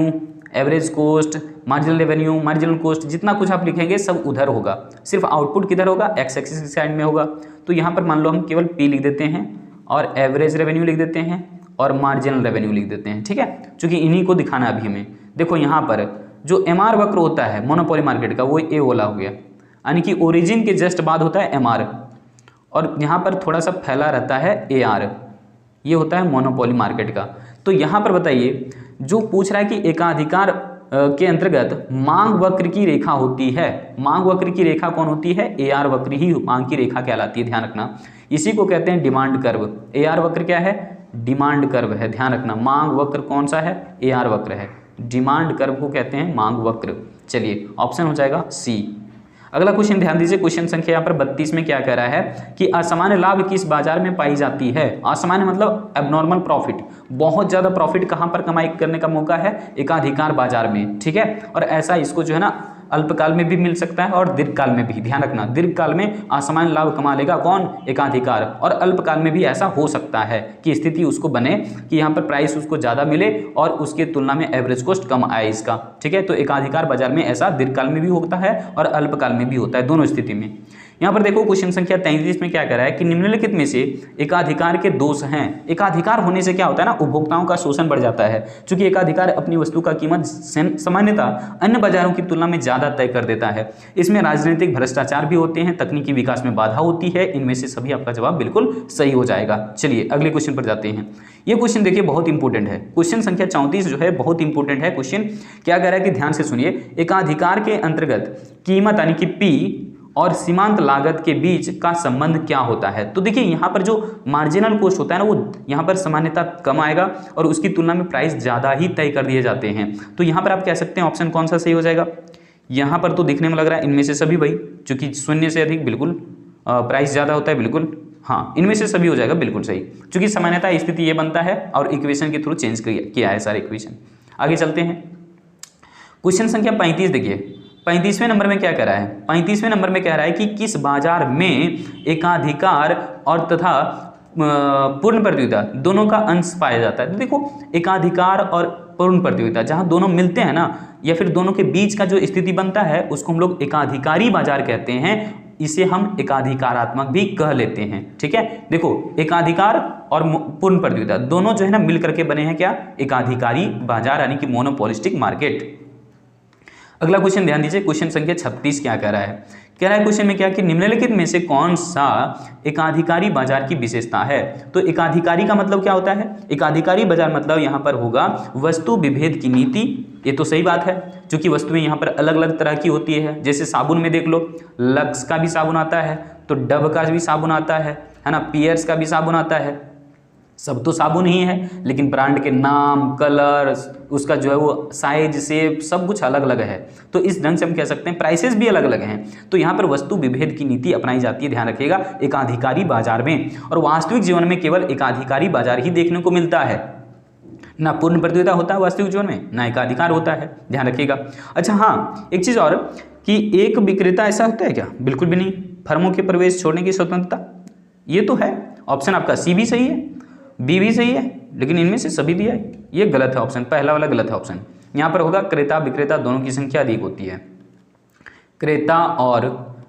average cost, marginal revenue, marginal cost, जितना कुछ आप लिखेंगे सब उधर होगा, सिर्फ आउटपुट किधर होगा, एक्स एक्सिस की साइड में होगा। तो यहाँ पर मान लो हम केवल पी लिख देते हैं और एवरेज रेवेन्यू लिख देते हैं और मार्जिनल रेवेन्यू लिख देते हैं। ठीक है, क्योंकि इन्हीं को दिखाना अभी हमें। देखो यहाँ पर जो एमआर वक्र होता है मोनोपोली मार्केट का, वो ए वाला हो गया, यानी कि ओरिजिन के जस्ट बाद होता है एमआर, और यहाँ पर थोड़ा सा फैला रहता है एआर, ये होता है मोनोपोली मार्केट का। तो यहाँ पर बताइए, जो पूछ रहा है कि एकाधिकार के अंतर्गत मांग वक्र की रेखा होती है, मांग वक्र की रेखा कौन होती है, एआर वक्र ही मांग की रेखा कहलाती है, ध्यान रखना। इसी को कहते हैं डिमांड कर्व। एआर वक्र क्या है, डिमांड कर्व है, ध्यान रखना। मांग वक्र कौन सा है, एआर वक्र है, डिमांड कर्व को कहते हैं मांग वक्र। चलिए ऑप्शन हो जाएगा सी। अगला क्वेश्चन ध्यान दीजिए, क्वेश्चन संख्या यहाँ पर 32 में क्या कह रहा है कि असामान्य लाभ किस बाजार में पाई जाती है। असामान्य मतलब एबनॉर्मल प्रॉफिट, बहुत ज्यादा प्रॉफिट कहाँ पर कमाई करने का मौका है, एकाधिकार बाजार में। ठीक है, और ऐसा इसको जो है ना अल्पकाल में भी मिल सकता है और दीर्घकाल में भी, ध्यान रखना। दीर्घकाल में असामान्य लाभ कमा लेगा कौन, एकाधिकार, और अल्पकाल में भी ऐसा हो सकता है कि स्थिति उसको बने कि यहाँ पर प्राइस उसको ज़्यादा मिले और उसके तुलना में एवरेज कॉस्ट कम आए इसका। ठीक है, तो एकाधिकार बाजार में ऐसा दीर्घकाल में भी होता है और अल्पकाल में भी होता है, दोनों स्थिति में। यहाँ पर देखो क्वेश्चन संख्या 33 में क्या कह रहा है कि निम्नलिखित में से एकाधिकार के दोष हैं। एकाधिकार होने से क्या होता है ना, उपभोक्ताओं का शोषण बढ़ जाता है, क्योंकि एकाधिकार अपनी वस्तु का कीमत सामान्यतः अन्य बाजारों की तुलना में ज्यादा तय कर देता है। इसमें राजनीतिक भ्रष्टाचार भी होते हैं, तकनीकी विकास में बाधा होती है। इनमें से सभी आपका जवाब बिल्कुल सही हो जाएगा। चलिए अगले क्वेश्चन पर जाते हैं। ये क्वेश्चन देखिए बहुत इंपॉर्टेंट है, क्वेश्चन संख्या 34 जो है बहुत इंपॉर्टेंट है। क्वेश्चन क्या कह रहा है कि ध्यान से सुनिए, एकाधिकार के अंतर्गत कीमत यानी कि पी और सीमांत लागत के बीच का संबंध क्या होता है। तो देखिए यहाँ पर जो मार्जिनल कॉस्ट होता है ना, वो यहाँ पर सामान्यतः कम आएगा और उसकी तुलना में प्राइस ज़्यादा ही तय कर दिए जाते हैं। तो यहाँ पर आप कह सकते हैं ऑप्शन कौन सा सही हो जाएगा। यहाँ पर तो दिखने में लग रहा है इनमें से सभी भाई, चूंकि शून्य से अधिक बिल्कुल प्राइस ज़्यादा होता है, बिल्कुल हाँ, इनमें से सभी हो जाएगा बिल्कुल सही, क्योंकि सामान्यतः स्थिति ये बनता है और इक्वेशन के थ्रू चेंज किया है सारे इक्वेशन। आगे चलते हैं, क्वेश्चन संख्या 35 देखिए। 35वें नंबर में क्या कह रहा है, 35वें नंबर में कह रहा है कि किस बाजार में एकाधिकार और तथा पूर्ण प्रतियोगिता दोनों का अंश पाया जाता है। तो देखो एकाधिकार और पूर्ण प्रतियोगिता जहां दोनों मिलते हैं ना, या फिर दोनों के बीच का जो स्थिति बनता है उसको हम लोग एकाधिकारी बाजार कहते हैं। इसे हम एकाधिकारात्मक भी कह लेते हैं। ठीक है, देखो एकाधिकार और पूर्ण प्रतियोगिता दोनों जो है ना मिल करके बने हैं क्या, एकाधिकारी बाजार यानी कि मोनोपोलिस्टिक मार्केट। अगला क्वेश्चन ध्यान दीजिए, क्वेश्चन संख्या 36 क्या कह रहा है, कह रहा है क्वेश्चन में क्या कि निम्नलिखित में से कौन सा एकाधिकारी बाजार की विशेषता है। तो एकाधिकारी का मतलब क्या होता है, एकाधिकारी बाजार मतलब यहाँ पर होगा वस्तु विभेद की नीति। ये तो सही बात है, क्योंकि वस्तुएं यहाँ पर अलग अलग तरह की होती है। जैसे साबुन में देख लो, लक्स का भी साबुन आता है, तो डव का भी साबुन आता है ना, पियर्स का भी साबुन आता है। सब तो साबुन ही है, लेकिन ब्रांड के नाम, कलर, उसका जो है वो साइज, शेप सब कुछ अलग अलग है। तो इस ढंग से हम कह सकते हैं प्राइसेस भी अलग अलग हैं। तो यहाँ पर वस्तु विभेद की नीति अपनाई जाती है, ध्यान रखिएगा, एकाधिकारी बाजार में। और वास्तविक जीवन में केवल एकाधिकारी बाजार ही देखने को मिलता है, ना पूर्ण प्रतियोगिता होता है वास्तविक जीवन में, ना एकाधिकार होता है, ध्यान रखिएगा। अच्छा हाँ, एक चीज़ और कि एक विक्रेता ऐसा होता है क्या, बिल्कुल भी नहीं। फर्मों के प्रवेश छोड़ने की स्वतंत्रता, ये तो है। ऑप्शन आपका सी भी सही है, बी भी सही है, लेकिन इनमें से सभी दिया है। ये गलत है ऑप्शन, पहला वाला गलत है ऑप्शन। यहाँ पर होगा क्रेता विक्रेता दोनों की संख्या अधिक होती है। क्रेता और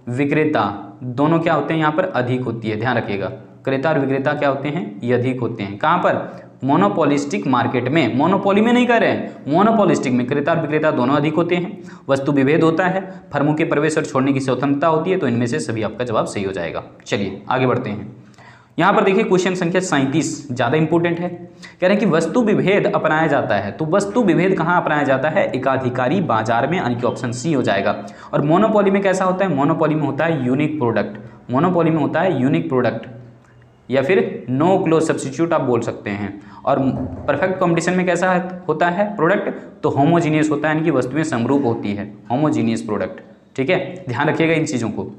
विक्रेता दोनों क्या होते हैं यहाँ पर, अधिक होती है, ध्यान रखिएगा। क्रेता और विक्रेता क्या होते हैं, ये अधिक होते हैं। कहाँ पर, मोनोपोलिस्टिक मार्केट में, मोनोपोली में नहीं कर रहे हैं, मोनोपोलिस्टिक में क्रेता और विक्रेता दोनों अधिक होते हैं। वस्तु विभेद होता है, फर्मों के प्रवेश और छोड़ने की स्वतंत्रता होती है। तो इनमें से सभी आपका जवाब सही हो जाएगा। चलिए आगे बढ़ते हैं। यहाँ पर देखिए क्वेश्चन संख्या 37 ज़्यादा इंपॉर्टेंट है। कह रहे हैं कि वस्तु विभेद अपनाया जाता है। तो वस्तु विभेद कहाँ अपनाया जाता है, एकाधिकारी बाजार में, यानी कि ऑप्शन सी हो जाएगा। और मोनोपोली में कैसा होता है, मोनोपोली में होता है यूनिक प्रोडक्ट, मोनोपोली में होता है यूनिक प्रोडक्ट, या फिर नो क्लोज सब्स्टिट्यूट आप बोल सकते हैं। और परफेक्ट कंपटीशन में कैसा होता है प्रोडक्ट, तो होमोजीनियस होता है, यानी कि वस्तुएं समरूप होती है, होमोजीनियस प्रोडक्ट। ठीक है, ध्यान रखिएगा इन चीज़ों को।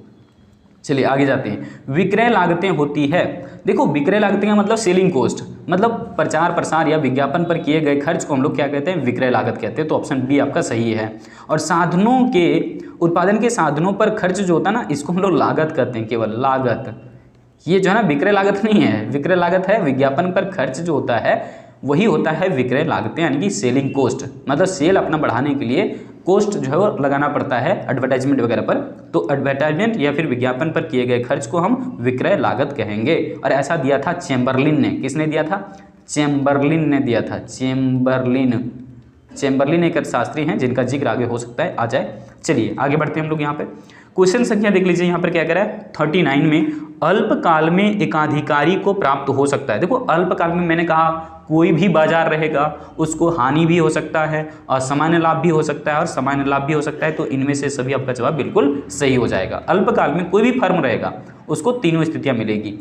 चलिए आगे जाते हैं। विक्रय लागतें होती है। देखो विक्रय लागतें का मतलब सेलिंग कॉस्ट, मतलब प्रचार प्रसार या विज्ञापन पर किए गए खर्च को हम लोग क्या कहते हैं, विक्रय लागत कहते हैं। तो ऑप्शन बी आपका सही है। और साधनों के उत्पादन के साधनों पर खर्च जो होता है ना, इसको हम लोग लागत कहते हैं, केवल लागत। ये जो है ना विक्रय लागत नहीं है, विक्रय लागत है विज्ञापन पर खर्च जो होता है वही होता है विक्रय लागतें, यानी कि सेलिंग कॉस्ट। मतलब सेल अपना बढ़ाने के लिए कॉस्ट जो है वो लगाना पड़ता है एडवर्टाइजमेंट वगैरह पर। तो एडवर्टाइजमेंट या फिर विज्ञापन पर किए गए खर्च को हम विक्रय लागत कहेंगे। और ऐसा दिया था चैम्बरलिन ने। किसने दिया था, चैम्बरलिन ने दिया था। चैम्बरलिन एक अर्थशास्त्री हैं जिनका जिक्र आगे हो सकता है आ जाए। चलिए आगे बढ़ते हैं हम लोग। यहाँ पे क्वेश्चन संख्या देख लीजिए, यहाँ पर क्या कह रहा है 39 में, अल्पकाल में एकाधिकारी को प्राप्त हो सकता है। देखो अल्पकाल में मैंने कहा कोई भी बाजार रहेगा उसको हानि भी हो सकता है और सामान्य लाभ भी हो सकता है और सामान्य लाभ भी हो सकता है। तो इनमें से सभी आपका जवाब बिल्कुल सही हो जाएगा। अल्पकाल में कोई भी फर्म रहेगा उसको तीनों स्थितियां मिलेगी।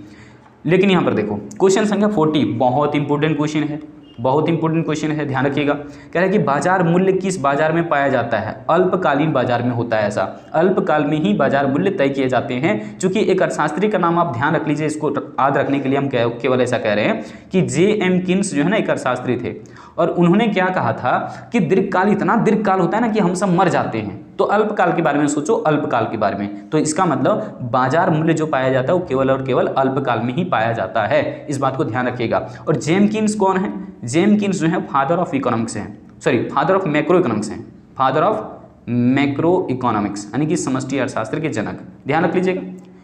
लेकिन यहाँ पर देखो क्वेश्चन संख्या 40 बहुत इंपॉर्टेंट क्वेश्चन है, बहुत इंपॉर्टेंट क्वेश्चन है, ध्यान रखिएगा। कह रहा है कि बाजार मूल्य किस बाजार में पाया जाता है, अल्पकालीन बाजार में होता है। ऐसा अल्पकाल में ही बाजार मूल्य तय किए जाते हैं। चूंकि एक अर्थशास्त्री का नाम आप ध्यान रख लीजिए, इसको याद रखने के लिए हम केवल ऐसा कह रहे हैं कि J.M. किन्स जो है ना एक अर्थशास्त्री थे और उन्होंने क्या कहा था कि दीर्घकाल, इतना दीर्घकाल होता है ना कि हम सब मर जाते हैं, तो अल्पकाल के बारे में सोचो, अल्पकाल के बारे में। तो इसका मतलब बाजार मूल्य जो पाया जाता है वो केवल और केवल अल्पकाल में ही पाया जाता है, इस बात को ध्यान रखिएगा। और जेम किन्स कौन है, जेम किन्स जो है फादर ऑफ इकोनॉमिक्स हैं, sorry father of macro economics हैं, फादर ऑफ मैक्रो इकोनॉमिक्स यानी कि समष्टि अर्थशास्त्र के जनक। ध्यान रख लीजिएगा,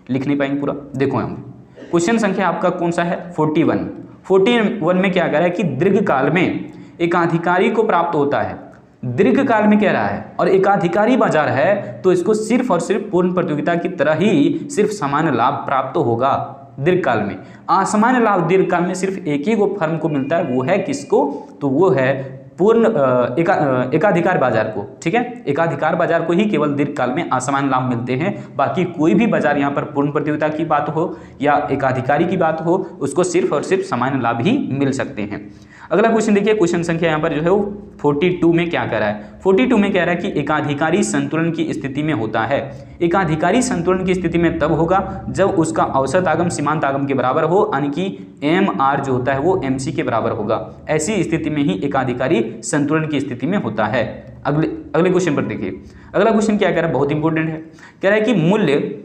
लिख नहीं पाएंगे पूरा। देखो हम क्वेश्चन संख्या आपका कौन सा है 41 में क्या कह रहा है कि दीर्घकाल में एकाधिकारी को प्राप्त होता है। दीर्घकाल में कह रहा है और एकाधिकारी बाजार है तो इसको सिर्फ और सिर्फ पूर्ण प्रतियोगिता की तरह ही सिर्फ सामान्य लाभ प्राप्त होगा दीर्घकाल में। असामान्य लाभ दीर्घकाल में सिर्फ एक ही फर्म को मिलता है, वो है किसको, तो वो है पूर्ण एकाधिकार बाजार को। ठीक है, एकाधिकार बाजार को ही केवल दीर्घकाल में असामान्य लाभ मिलते हैं। बाकी कोई भी बाजार यहाँ पर पूर्ण प्रतियोगिता की बात हो या एकाधिकारी की बात हो, उसको सिर्फ और सिर्फ सामान्य लाभ ही मिल सकते हैं। अगला क्वेश्चन देखिए, क्वेश्चन संख्या यहाँ पर जो है वो 42 में क्या कह रहा है, 42 में कह रहा है कि एकाधिकारी संतुलन की स्थिति में होता है। एकाधिकारी संतुलन की स्थिति में तब होगा जब उसका औसत आगम सीमांत आगम के बराबर हो, यानी कि MR जो होता है वो MC के बराबर होगा। ऐसी स्थिति में ही एकाधिकारी संतुलन की स्थिति में होता है। अगले क्वेश्चन पर देखिए, अगला क्वेश्चन क्या कह रहा है, बहुत इंपॉर्टेंट है। कह रहा है कि मूल्य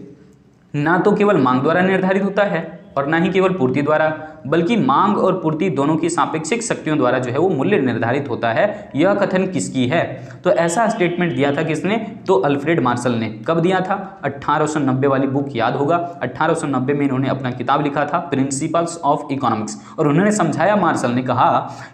ना तो केवल मांग द्वारा निर्धारित होता है और ना ही केवल पूर्ति द्वारा, बल्कि मांग और पूर्ति दोनों की सापेक्षिक शक्तियों द्वारा जो है वो मूल्य निर्धारित होता है। यह कथन किसकी है, तो ऐसा स्टेटमेंट दिया था किसने, तो अल्फ्रेड मार्शल ने। कब दिया था, 1890 वाली बुक याद होगा। 1890 में इन्होंने अपना किताब लिखा था प्रिंसिपल्स ऑफ इकोनॉमिक्स, और उन्होंने समझाया, मार्शल ने कहा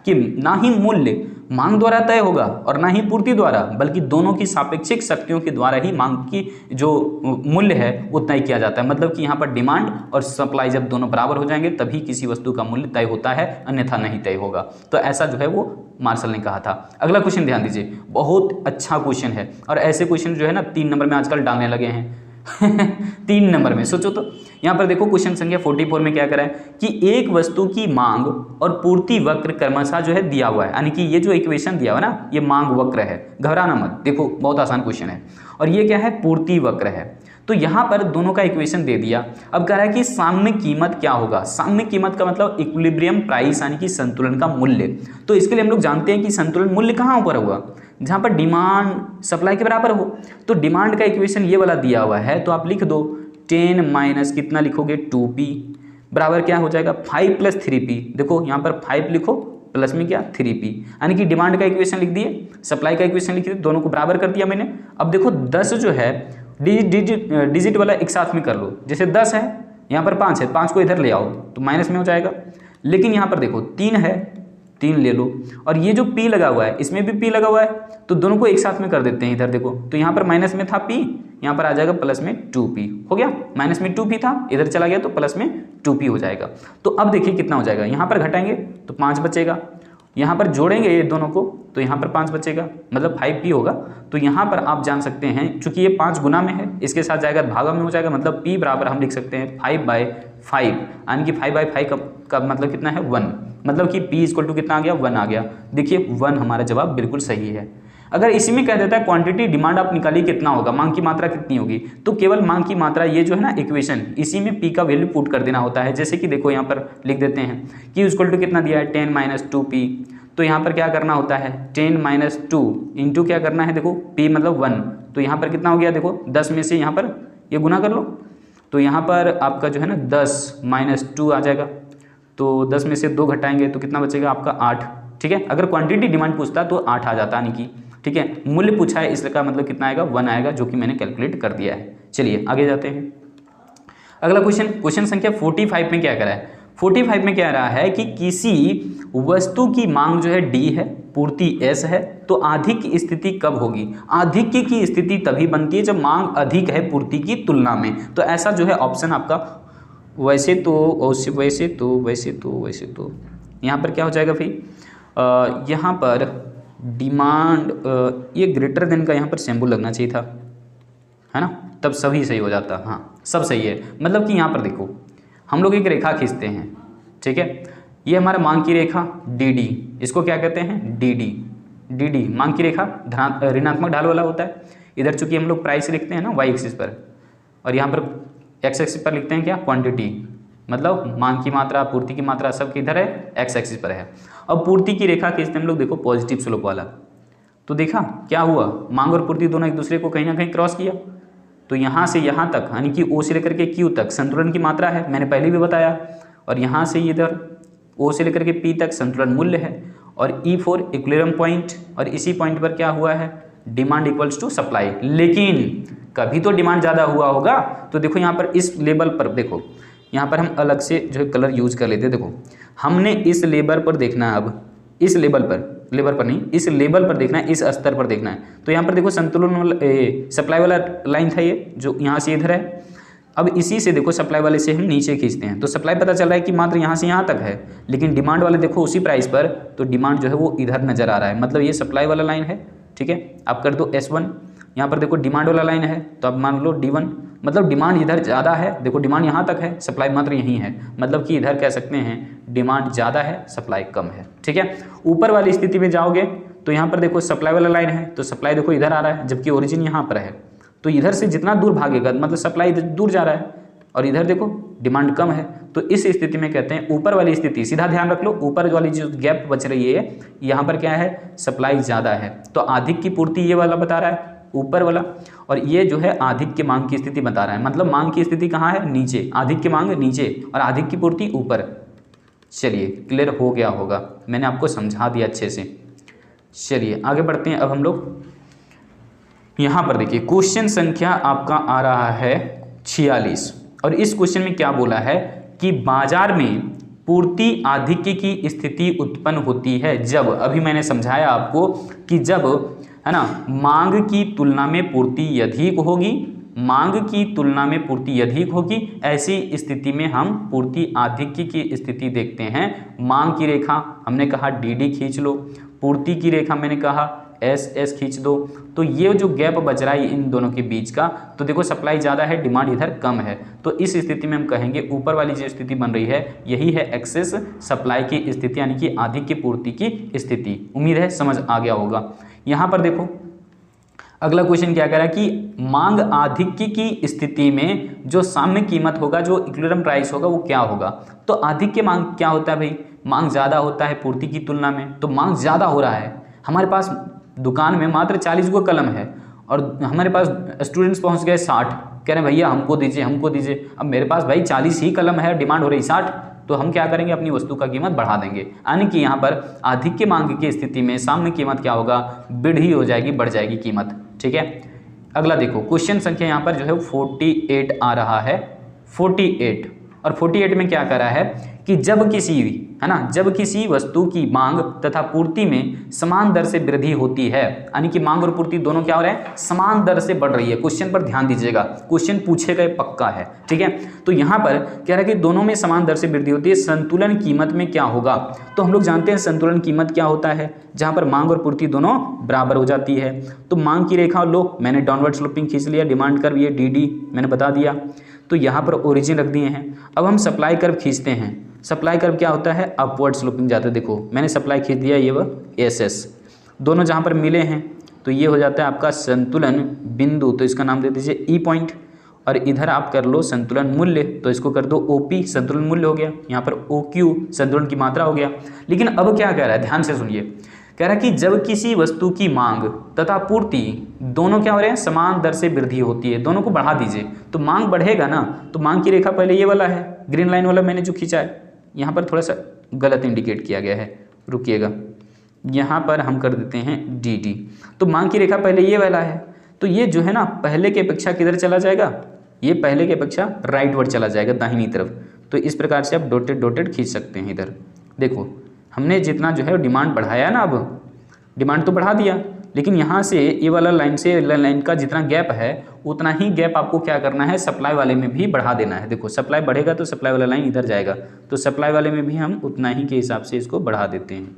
कि ना ही मूल्य मांग द्वारा तय होगा और ना ही पूर्ति द्वारा, बल्कि दोनों की सापेक्षिक शक्तियों के द्वारा ही मांग की जो मूल्य है वो तय किया जाता है। मतलब कि यहाँ पर डिमांड और सप्लाई जब दोनों बराबर हो जाएंगे तभी किसी वस्तु का मूल्य तय होता है, अन्यथा नहीं तय होगा। तो ऐसा जो है वो मार्शल ने कहा था। अगला क्वेश्चन ध्यान दीजिए, बहुत अच्छा क्वेश्चन है और ऐसे क्वेश्चन जो है ना 3 नंबर में आजकल डालने लगे हैं 3 नंबर में। सोचो तो यहाँ पर देखो क्वेश्चन संख्या 44 में क्या करा है कि एक वस्तु की मांग और पूर्ति वक्र क्रमशः जो है दिया हुआ है, यानी कि ये जो इक्वेशन दिया हुआ है ना, ये मांग वक्र है, घबराना मत। देखो बहुत आसान क्वेश्चन है और ये क्या है, पूर्ति वक्र है। तो यहाँ पर दोनों का इक्वेशन दे दिया। अब कह रहा है कि साम्य कीमत क्या होगा। साम्य कीमत का मतलब इक्विलिब्रियम प्राइस, यानी कि संतुलन का मूल्य। तो इसके लिए हम लोग जानते हैं कि संतुलन मूल्य कहाँ पर होगा, जहाँ पर डिमांड सप्लाई के बराबर हो। तो डिमांड का इक्वेशन ये वाला दिया हुआ है, तो आप लिख दो 10 माइनस कितना लिखोगे 2p बराबर क्या हो जाएगा 5 + 3p। देखो यहाँ पर 5 लिखो प्लस में क्या 3p, यानी कि डिमांड का इक्वेशन लिख दिए, सप्लाई का इक्वेशन लिख दिए, दोनों को बराबर कर दिया मैंने। अब देखो 10 जो है डिजिट वाला एक साथ में कर लो, जैसे 10 है यहाँ पर 5 है, 5 को इधर ले आओ तो माइनस में हो जाएगा। लेकिन यहाँ पर देखो 3 है, 3 ले लो, और ये जो p लगा हुआ है इसमें भी p लगा हुआ है, तो दोनों को एक साथ में कर देते हैं। इधर देखो तो यहाँ पर माइनस में था p, यहाँ पर आ जाएगा प्लस में 2p, हो गया। माइनस में 2p था, इधर चला गया तो प्लस में 2p हो जाएगा। तो अब देखिए कितना हो जाएगा, यहाँ पर घटाएंगे तो 5 बचेगा, यहाँ पर जोड़ेंगे ये दोनों को तो यहाँ पर 5 बचेगा, मतलब 5p होगा। तो यहाँ पर आप जान सकते हैं चूंकि ये 5 गुना में है, इसके साथ जाएगा भागा में हो जाएगा, मतलब p बराबर हम लिख सकते हैं 5/5, यानी कि 5/5 का मतलब कितना है 1, मतलब कि p इक्वल टू कितना आ गया 1 आ गया। देखिए 1 हमारा जवाब बिल्कुल सही है। अगर इसी में कह देता है क्वांटिटी डिमांड आप निकालिए कितना होगा, मांग की मात्रा कितनी होगी, तो केवल मांग की मात्रा ये जो है ना इक्वेशन, इसी में p का वैल्यू पुट कर देना होता है। जैसे कि देखो यहाँ पर लिख देते हैं कि इक्वल टू कितना दिया है 10 - 2p, तो यहाँ पर क्या करना होता है 10 - 2 इंटू क्या करना है, देखो p मतलब 1, तो यहाँ पर कितना हो गया, देखो 10 में से यहाँ पर ये गुना कर लो, तो यहाँ पर आपका जो है ना 10 - 2 आ जाएगा, तो 10 में से 2 घटाएंगे तो कितना बचेगा आपका 8, ठीक है। अगर क्वांटिटी डिमांड पूछता तो 8 आ जाता, यानी कि ठीक है। मूल्य पूछा है इसका मतलब कितना आएगा 1 आएगा, जो कि मैंने कैलकुलेट कर दिया है। चलिए आगे जाते हैं। अगला क्वेश्चन संख्या 45 में क्या करा है, 45 में क्या रहा है कि किसी वस्तु की मांग जो है D है, पूर्ति S है, तो आधिक्य की स्थिति कब होगी। आधिक्य की स्थिति तभी बनती है जब मांग अधिक है पूर्ति की तुलना में। तो ऐसा जो है ऑप्शन आपका वैसे तो यहाँ पर क्या हो जाएगा भाई, यहाँ पर डिमांड ये ग्रेटर देन का यहाँ पर सिंबल लगना चाहिए था, है ना, तब सभी सही हो जाता। हाँ सब सही है, मतलब कि यहाँ पर देखो हम लोग एक रेखा खींचते हैं, ठीक है। ये हमारा मांग की रेखा DD, इसको क्या कहते हैं DD मांग की रेखा ऋणात्मक ढाल वाला होता है। इधर चूंकि हम लोग प्राइस लिखते हैं ना y एक्सिस पर, और यहाँ पर x एक्सिस पर लिखते हैं क्या क्वांटिटी, मतलब मांग की मात्रा पूर्ति की मात्रा सब किधर है x एक्सिस पर है। अब पूर्ति की रेखा खींचते हम लोग, देखो पॉजिटिव स्लोप वाला, तो देखा क्या हुआ, मांग और पूर्ति दोनों एक दूसरे को कहीं ना कहीं क्रॉस किया, तो यहाँ से यहाँ तक यानी कि O से लेकर के Q तक संतुलन की मात्रा है, मैंने पहले भी बताया, और यहाँ से इधर O से लेकर के P तक संतुलन मूल्य है, और E फॉर इक्विलिब्रियम पॉइंट, और इसी पॉइंट पर क्या हुआ है डिमांड इक्वल्स टू सप्लाई। लेकिन कभी तो डिमांड ज़्यादा हुआ होगा, तो देखो यहाँ पर इस लेवल पर देखो, यहाँ पर हम अलग से जो है कलर यूज कर लेते हैं। देखो हमने इस लेवल पर देखना है, अब इस लेवल पर नहीं, इस लेवल पर देखना है, इस स्तर पर देखना है। तो यहाँ पर देखो संतुलन वाला सप्लाई वाला लाइन था ये, जो यहाँ से इधर है। अब इसी से देखो सप्लाई वाले से हम नीचे खींचते हैं, तो सप्लाई पता चल रहा है कि मात्र यहाँ से यहाँ तक है, लेकिन डिमांड वाले देखो उसी प्राइस पर, तो डिमांड जो है वो इधर नजर आ रहा है, मतलब ये सप्लाई वाला लाइन है, ठीक है। आप कर दो S1, यहाँ पर देखो डिमांड वाला लाइन है, तो आप मान लो D1, मतलब डिमांड इधर ज़्यादा है, देखो डिमांड यहाँ तक है, सप्लाई मात्र यहीं है, मतलब कि इधर कह सकते हैं डिमांड ज़्यादा है सप्लाई कम है, ठीक है। ऊपर वाली स्थिति में जाओगे तो यहाँ पर देखो सप्लाई वाला लाइन है, तो सप्लाई देखो इधर आ रहा है, जबकि ओरिजिन यहाँ पर है, तो इधर से जितना दूर भागेगा मतलब सप्लाई इधर दूर जा रहा है, और इधर देखो डिमांड कम है। तो इस स्थिति में कहते हैं ऊपर वाली स्थिति, सीधा ध्यान रख लो, ऊपर वाली जो गैप बच रही है यहाँ पर क्या है सप्लाई ज़्यादा है, तो अधिक की पूर्ति ये वाला बता रहा है ऊपर वाला, और ये जो है अधिक की मांग की स्थिति बता रहा है, मतलब मांग की स्थिति कहाँ है नीचे, अधिक की मांग नीचे और अधिक की पूर्ति ऊपर। चलिए क्लियर हो गया होगा, मैंने आपको समझा दिया अच्छे से। चलिए आगे बढ़ते हैं। अब हम लोग यहाँ पर देखिए क्वेश्चन संख्या आपका आ रहा है 46, और इस क्वेश्चन में क्या बोला है कि बाजार में पूर्ति आधिक्य की स्थिति उत्पन्न होती है जब, अभी मैंने समझाया आपको कि जब है ना मांग की तुलना में पूर्ति अधिक होगी, मांग की तुलना में पूर्ति अधिक होगी, ऐसी स्थिति में हम पूर्ति आधिक्य की स्थिति देखते हैं। मांग की रेखा हमने कहा DD खींच लो, पूर्ति की रेखा मैंने कहा SS खींच दो, तो ये जो गैप बच रहा है इन दोनों के बीच का, तो देखो सप्लाई ज़्यादा है डिमांड इधर कम है, तो इस स्थिति में हम कहेंगे ऊपर वाली जो स्थिति बन रही है यही है एक्सेस सप्लाई की स्थिति, यानी कि आधिक्य पूर्ति की स्थिति। उम्मीद है समझ आ गया होगा। यहाँ पर देखो अगला क्वेश्चन क्या कह रहा है कि मांग आधिक्य की स्थिति में जो साम्य कीमत होगा, जो इक्विलिब्रियम प्राइस होगा वो क्या होगा। तो आधिक्य मांग क्या होता है भाई, मांग ज़्यादा होता है पूर्ति की तुलना में, तो मांग ज़्यादा हो रहा है, हमारे पास दुकान में मात्र 40 गो कलम है और हमारे पास स्टूडेंट्स पहुंच गए 60, कह रहे हैं भैया हमको दीजिए हमको दीजिए। अब मेरे पास भाई 40 ही कलम है, डिमांड हो रही 60, तो हम क्या करेंगे, अपनी वस्तु का कीमत बढ़ा देंगे। यानी कि यहाँ पर आधिक्य मांग की स्थिति में साम्य कीमत क्या होगा, वृद्धि हो जाएगी, बढ़ जाएगी कीमत। ठीक है, अगला देखो क्वेश्चन संख्या यहाँ पर जो है 48 आ रहा है, 48। और 48 में क्या कर रहा है कि जब किसी, है ना, जब किसी वस्तु की मांग तथा पूर्ति में समान दर से वृद्धि होती है, यानी कि मांग और पूर्ति दोनों क्या हो रहे हैं, समान दर से बढ़ रही है। क्वेश्चन पर ध्यान दीजिएगा, क्वेश्चन पूछेगा ये पक्का है। ठीक है, तो यहाँ पर कह रहा है कि दोनों में समान दर से वृद्धि होती है, संतुलन कीमत में क्या होगा। तो हम लोग जानते हैं संतुलन कीमत क्या होता है, जहाँ पर मांग और पूर्ति दोनों बराबर हो जाती है। तो मांग की रेखा लो, मैंने डाउनवर्ड स्लोपिंग खींच लिया, डिमांड कर्व ये डी मैंने बता दिया, तो यहाँ पर ओरिजिन रख दिए हैं। अब हम सप्लाई कर्व खींचते हैं। सप्लाई कर्व क्या होता है, अपवर्ड स्लोपिंग जाता है। देखो मैंने सप्लाई खींच दिया, ये वह एस दोनों जहाँ पर मिले हैं तो ये हो जाता है आपका संतुलन बिंदु, तो इसका नाम दे दीजिए ई पॉइंट। और इधर आप कर लो संतुलन मूल्य, तो इसको कर दो ओपी, संतुलन मूल्य हो गया। यहाँ पर ओ क्यू संतुलन की मात्रा हो गया। लेकिन अब क्या कह रहा है, ध्यान से सुनिए, कह रहा है कि जब किसी वस्तु की मांग तथा पूर्ति दोनों क्या हो रहे हैं, समान दर से वृद्धि होती है, दोनों को बढ़ा दीजिए तो मांग बढ़ेगा ना। तो मांग की रेखा पहले ये वाला है, ग्रीन लाइन वाला मैंने जो खींचा है, यहाँ पर थोड़ा सा गलत इंडिकेट किया गया है, रुकिएगा, यहाँ पर हम कर देते हैं डी। तो मांग की रेखा पहले ये वाला है, तो ये जो है ना पहले की अपेक्षा किधर चला जाएगा, ये पहले की अपेक्षा राइटवर्ड चला जाएगा, दाहिनी तरफ। तो इस प्रकार से आप डॉटेड खींच सकते हैं। इधर देखो हमने जितना जो है डिमांड बढ़ाया ना, अब डिमांड तो बढ़ा दिया, लेकिन यहाँ से ये वाला लाइन से लाइन का जितना गैप है उतना ही गैप आपको क्या करना है, सप्लाई वाले में भी बढ़ा देना है। देखो सप्लाई बढ़ेगा तो सप्लाई वाला लाइन इधर जाएगा, तो सप्लाई वाले में भी हम उतना ही के हिसाब से इसको बढ़ा देते हैं।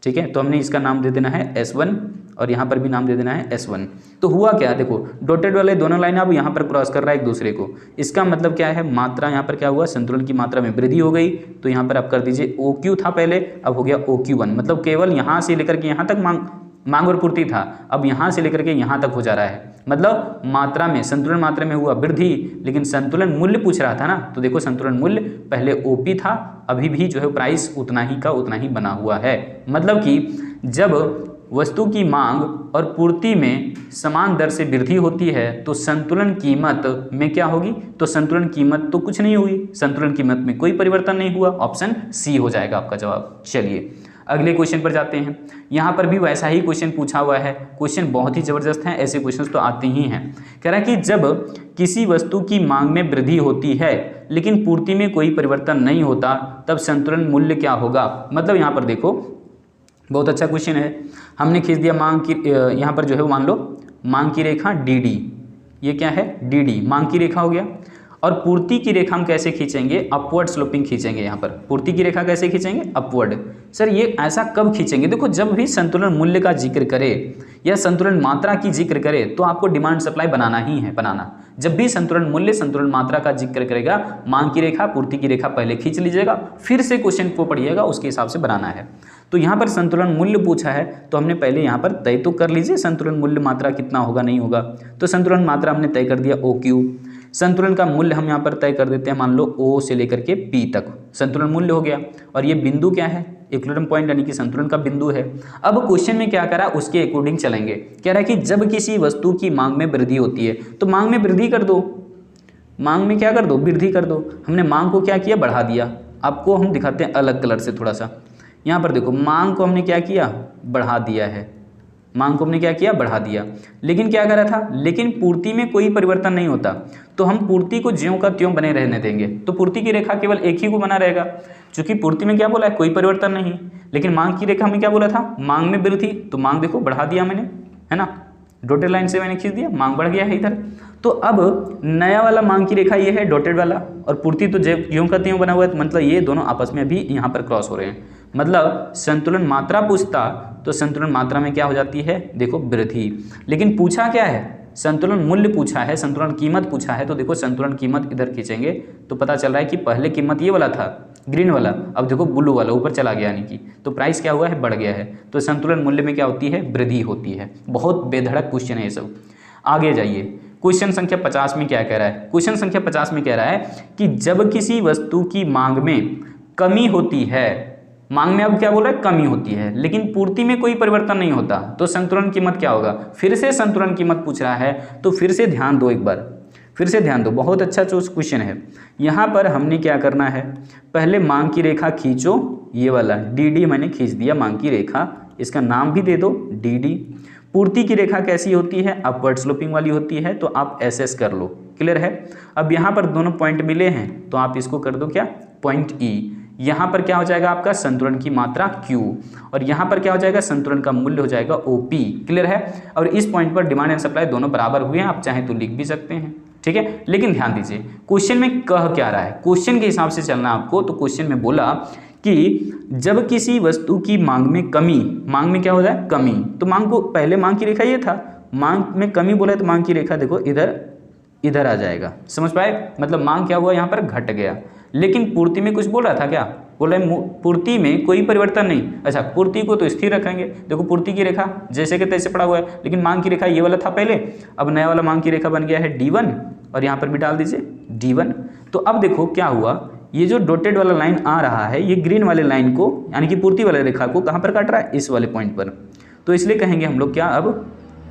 ठीक है, तो हमने इसका नाम दे देना है S1 और यहाँ पर भी नाम दे देना है S1। तो हुआ क्या, देखो डॉटेड वाले दोनों लाइन अब यहाँ पर क्रॉस कर रहा है एक दूसरे को। इसका मतलब क्या है, मात्रा यहाँ पर क्या हुआ, संतुलन की मात्रा में वृद्धि हो गई। तो यहाँ पर आप कर दीजिए OQ था पहले, अब हो गया OQ1। मतलब केवल यहाँ से लेकर के यहाँ तक मांग और पूर्ति था, अब यहाँ से लेकर के यहाँ तक हो जा रहा है। मतलब मात्रा में, संतुलन मात्रा में हुआ वृद्धि, लेकिन संतुलन मूल्य पूछ रहा था ना। तो देखो संतुलन मूल्य पहले OP था, अभी भी जो है प्राइस उतना ही का उतना ही बना हुआ है। मतलब कि जब वस्तु की मांग और पूर्ति में समान दर से वृद्धि होती है तो संतुलन कीमत में क्या होगी, तो संतुलन कीमत तो कुछ नहीं हुई, संतुलन कीमत में कोई परिवर्तन नहीं हुआ। ऑप्शन सी हो जाएगा आपका जवाब। चलिए अगले क्वेश्चन पर जाते हैं। यहाँ पर भी वैसा ही क्वेश्चन पूछा हुआ है। क्वेश्चन बहुत ही ज़बरदस्त है, ऐसे क्वेश्चन तो आते ही हैं। कह रहा है कि जब किसी वस्तु की मांग में वृद्धि होती है लेकिन पूर्ति में कोई परिवर्तन नहीं होता तब संतुलन मूल्य क्या होगा। मतलब यहाँ पर देखो बहुत अच्छा क्वेश्चन है, हमने खींच दिया मांग की, यहाँ पर जो है मान लो मांग की रेखा डी, ये क्या है डी, मांग की रेखा हो गया। और पूर्ति की रेखा हम कैसे खींचेंगे, अपवर्ड स्लोपिंग खींचेंगे। यहाँ पर पूर्ति की रेखा कैसे खींचेंगे, अपवर्ड। सर ये ऐसा कब खींचेंगे, देखो जब भी संतुलन मूल्य का जिक्र करे या संतुलन मात्रा की जिक्र करे तो आपको डिमांड सप्लाई बनाना ही है, बनाना। जब भी संतुलन मूल्य संतुलन मात्रा का जिक्र करेगा, मांग की रेखा पूर्ति की रेखा पहले खींच लीजिएगा, फिर से क्वेश्चन को पढ़िएगा, उसके हिसाब से बनाना है। तो यहाँ पर संतुलन मूल्य पूछा है तो हमने पहले यहाँ पर तय तो कर लीजिए संतुलन मूल्य मात्रा कितना होगा नहीं होगा। तो संतुलन मात्रा हमने तय कर दिया OQ। संतुलन का मूल्य हम यहाँ पर तय कर देते हैं, मान लो O से लेकर के P तक संतुलन मूल्य हो गया। और ये बिंदु क्या है, इक्विलिब्रियम पॉइंट यानी कि संतुलन का बिंदु है। अब क्वेश्चन में क्या करा, उसके अकॉर्डिंग चलेंगे। कह रहा है कि जब किसी वस्तु की मांग में वृद्धि होती है तो मांग में वृद्धि कर दो, मांग में क्या कर दो, वृद्धि कर दो। हमने मांग को क्या किया, बढ़ा दिया। आपको हम दिखाते हैं अलग कलर से थोड़ा सा। यहाँ पर देखो मांग को हमने क्या किया, बढ़ा दिया है, मांग को हमने क्या किया, बढ़ा दिया। लेकिन क्या करा था, लेकिन पूर्ति में कोई परिवर्तन नहीं होता तो हम पूर्ति को ज्यों का त्यों बने रहने देंगे। तो पूर्ति की रेखा केवल एक ही को बना रहेगा, क्योंकि पूर्ति में क्या बोला है, कोई परिवर्तन नहीं। लेकिन मांग की रेखा में क्या बोला था, मांग में वृद्धि, तो मांग देखो बढ़ा दिया मैंने, है ना, डॉटेड लाइन से मैंने खींच दिया, मांग बढ़ गया है इधर। तो अब नया वाला मांग की रेखा ये है डॉटेड वाला, और पूर्ति तो ज्यों का त्यों बना हुआ है। मतलब ये दोनों आपस में भी यहाँ पर क्रॉस हो रहे हैं। मतलब संतुलन मात्रा पूछता तो संतुलन मात्रा में क्या हो जाती है, देखो वृद्धि। लेकिन पूछा क्या है, संतुलन मूल्य पूछा है, संतुलन कीमत पूछा है। तो देखो संतुलन कीमत इधर खींचेंगे तो पता चल रहा है कि पहले कीमत ये वाला था ग्रीन वाला, अब देखो ब्लू वाला ऊपर चला गया, यानी कि तो प्राइस क्या हुआ है, बढ़ गया है। तो संतुलन मूल्य में क्या होती है, वृद्धि होती है। बहुत बेधड़क क्वेश्चन है ये सब। आगे जाइए, क्वेश्चन संख्या 50 में क्या कह रहा है। क्वेश्चन संख्या 50 में कह रहा है कि जब किसी वस्तु की मांग में कमी होती है, मांग में अब क्या बोल रहा है, कमी होती है, लेकिन पूर्ति में कोई परिवर्तन नहीं होता तो संतुलन कीमत क्या होगा। फिर से संतुलन कीमत पूछ रहा है तो फिर से ध्यान दो एक बार। फिर से ध्यान दो, बहुत अच्छा क्वेश्चन है। यहाँ पर हमने क्या करना है, पहले मांग की रेखा खींचो, ये वाला डी मैंने खींच दिया मांग की रेखा, इसका नाम भी दे दो डी। पूर्ति की रेखा कैसी होती है, अपवर्ड स्लोपिंग वाली होती है, तो आप एस कर लो, क्लियर है। अब यहाँ पर दोनों पॉइंट मिले हैं तो आप इसको कर दो क्या, पॉइंट ई। यहाँ पर क्या हो जाएगा आपका संतुलन की मात्रा Q, और यहाँ पर क्या हो जाएगा संतुलन का मूल्य हो जाएगा OP, क्लियर है। और इस पॉइंट पर डिमांड एंड सप्लाई दोनों बराबर हुए हैं, आप चाहें तो लिख भी सकते हैं, ठीक है। लेकिन ध्यान दीजिए क्वेश्चन में कह क्या रहा है, क्वेश्चन के हिसाब से चलना आपको। तो क्वेश्चन में बोला कि जब किसी वस्तु की मांग में कमी, मांग में क्या हो जाए कमी, तो मांग को पहले मांग की रेखा ये था, मांग में कमी बोला तो मांग की रेखा देखो इधर आ जाएगा, समझ पाए। मतलब मांग क्या हुआ यहाँ पर घट गया। लेकिन पूर्ति में कुछ बोल रहा था क्या, बोल रहे पूर्ति में कोई परिवर्तन नहीं। अच्छा, पूर्ति को तो स्थिर रखेंगे, देखो पूर्ति की रेखा जैसे कि तैसे पड़ा हुआ है, लेकिन मांग की रेखा ये वाला था पहले, अब नया वाला मांग की रेखा बन गया है D1, और यहाँ पर भी डाल दीजिए D1। तो अब देखो क्या हुआ, ये जो डॉटेड वाला लाइन आ रहा है ये ग्रीन वाले लाइन को यानी कि पूर्ति वाले रेखा को कहाँ पर काट रहा है, इस वाले पॉइंट पर। तो इसलिए कहेंगे हम लोग क्या, अब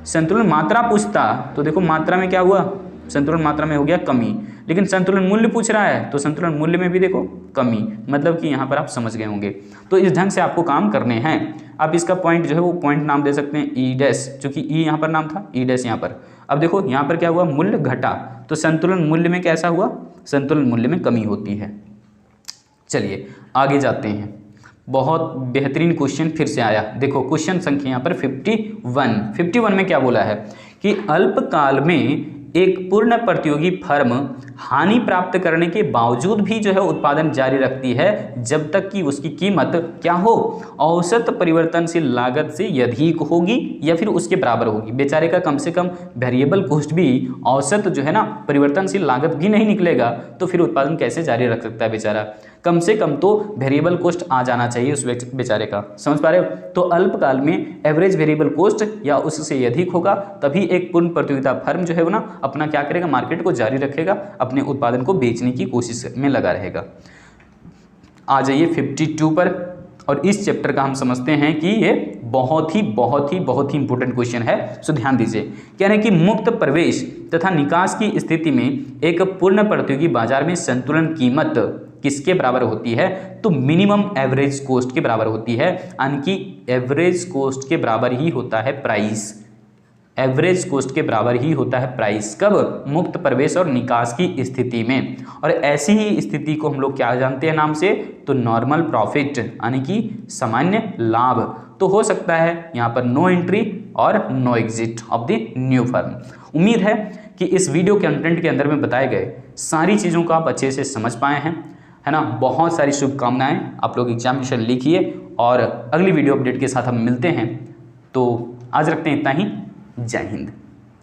संतुलन मात्रा पूछता तो देखो मात्रा में क्या हुआ, संतुलन मात्रा में हो गया कमी। लेकिन संतुलन मूल्य पूछ रहा है तो संतुलन मूल्य में भी देखो कमी, मतलब कि यहाँ पर आप समझ गए होंगे। तो इस ढंग से आपको काम करने हैं। आप इसका पॉइंट जो है वो पॉइंट नाम दे सकते हैं ई डैश, चूंकि ई यहाँ पर नाम था, ई डैश यहाँ पर। अब देखो यहाँ पर क्या हुआ, मूल्य घटा, तो संतुलन मूल्य में कैसा हुआ, संतुलन मूल्य में कमी होती है। चलिए आगे जाते हैं, बहुत बेहतरीन क्वेश्चन फिर से आया। देखो क्वेश्चन संख्या यहाँ पर 51 में क्या बोला है कि अल्पकाल में एक पूर्ण प्रतियोगी फर्म हानि प्राप्त करने के बावजूद भी जो है उत्पादन जारी रखती है जब तक कि उसकी कीमत क्या हो, औसत परिवर्तनशील लागत से अधिक होगी या फिर उसके बराबर होगी। बेचारे का कम से कम वेरिएबल कॉस्ट भी औसत जो है ना परिवर्तनशील लागत भी नहीं निकलेगा, तो फिर उत्पादन कैसे जारी रख सकता है बेचारा। कम से कम तो वेरिएबल कॉस्ट आ जाना चाहिए उस बेचारे का, समझ पा रहे हो। तो अल्पकाल में एवरेज वेरिएबल कॉस्ट या उससे अधिक होगा, तभी एक पूर्ण प्रतियोगिता फर्म जो है वो ना अपना क्या करेगा, मार्केट को जारी रखेगा, अपने उत्पादन को बेचने की कोशिश में लगा रहेगा। आ जाइए 52 पर, और इस चैप्टर का हम समझते हैं कि ये बहुत ही इंपॉर्टेंट क्वेश्चन है। सो ध्यान दीजिए, कह रहे हैं कि मुक्त प्रवेश तथा निकास की स्थिति में एक पूर्ण प्रतियोगी बाजार में संतुलन कीमत किसके बराबर होती है, तो मिनिमम एवरेज कॉस्ट के बराबर होती है, यानी कि एवरेज कॉस्ट के बराबर ही होता है प्राइस, एवरेज कॉस्ट के बराबर ही होता है प्राइस। कब, मुक्त प्रवेश और निकास की स्थिति में। और ऐसी ही स्थिति को हम लोग क्या जानते हैं नाम से, तो नॉर्मल प्रॉफिट, यानी कि सामान्य लाभ। तो हो सकता है यहाँ पर नो एंट्री और no exit of the new firm. उम्मीद है कि इस वीडियो कंटेंट के अंदर में बताए गए सारी चीज़ों को आप अच्छे से समझ पाए हैं, है ना। बहुत सारी शुभकामनाएं, आप लोग एग्जामिनेशन लिखिए और अगली वीडियो अपडेट के साथ हम मिलते हैं। तो आज रखते हैं इतना ही, जय हिंद।